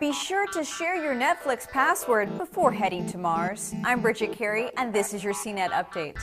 Be sure to share your Netflix password before heading to Mars. I'm Bridget Carey, and this is your CNET Update.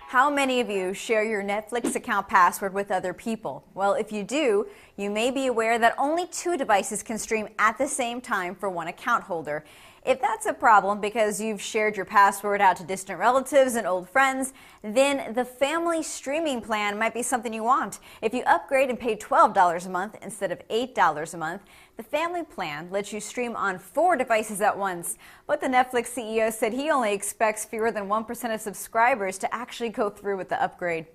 How many of you share your Netflix account password with other people? Well, if you do, you may be aware that only 2 devices can stream at the same time for one account holder. If that's a problem because you've shared your password out to distant relatives and old friends, then the family streaming plan might be something you want. If you upgrade and pay $12 a month instead of $8 a month, the family plan lets you stream on 4 devices at once. But the Netflix CEO said he only expects fewer than 1% of subscribers to actually go through with the upgrade.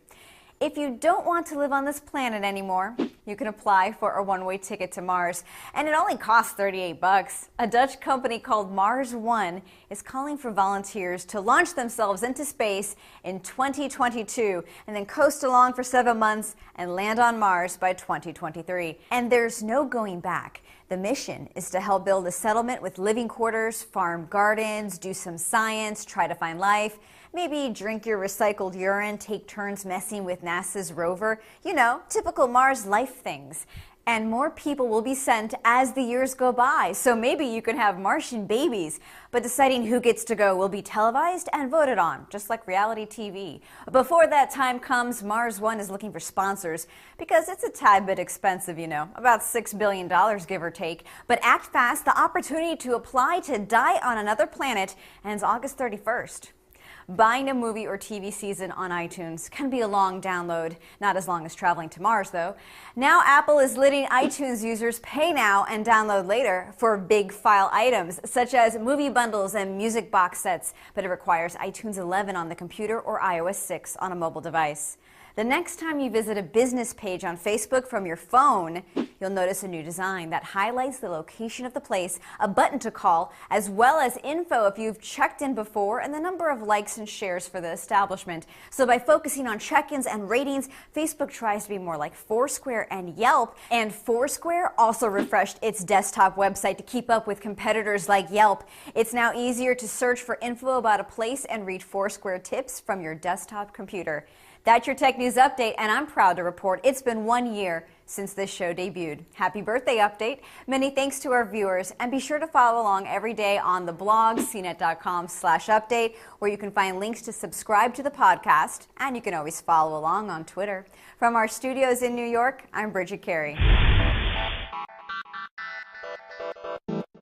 If you don't want to live on this planet anymore, you can apply for a one-way ticket to Mars, and it only costs $38. A Dutch company called Mars One is calling for volunteers to launch themselves into space in 2022 and then coast along for 7 months and land on Mars by 2023. And there's no going back. The mission is to help build a settlement with living quarters, farm gardens, do some science, try to find life. Maybe drink your recycled urine, take turns messing with NASA's rover. You know, typical Mars life things. And more people will be sent as the years go by, so maybe you can have Martian babies. But deciding who gets to go will be televised and voted on, just like reality TV. Before that time comes, Mars One is looking for sponsors because it's a tad bit expensive, you know, about $6 billion, give or take. But act fast, the opportunity to apply to die on another planet ends August 31st. Buying a movie or TV season on iTunes can be a long download, not as long as traveling to Mars though. Now Apple is letting iTunes users pay now and download later for big file items such as movie bundles and music box sets, but it requires iTunes 11 on the computer or iOS 6 on a mobile device. The next time you visit a business page on Facebook from your phone, you'll notice a new design that highlights the location of the place, a button to call, as well as info if you've checked in before and the number of likes and shares for the establishment. So by focusing on check-ins and ratings, Facebook tries to be more like Foursquare and Yelp. And Foursquare also refreshed its desktop website to keep up with competitors like Yelp. It's now easier to search for info about a place and read Foursquare tips from your desktop computer. That's your Tech News Update, and I'm proud to report it's been 1 year since this show debuted. Happy birthday, Update. Many thanks to our viewers, and be sure to follow along every day on the blog, cnet.com/update, where you can find links to subscribe to the podcast, and you can always follow along on Twitter. From our studios in New York, I'm Bridget Carey.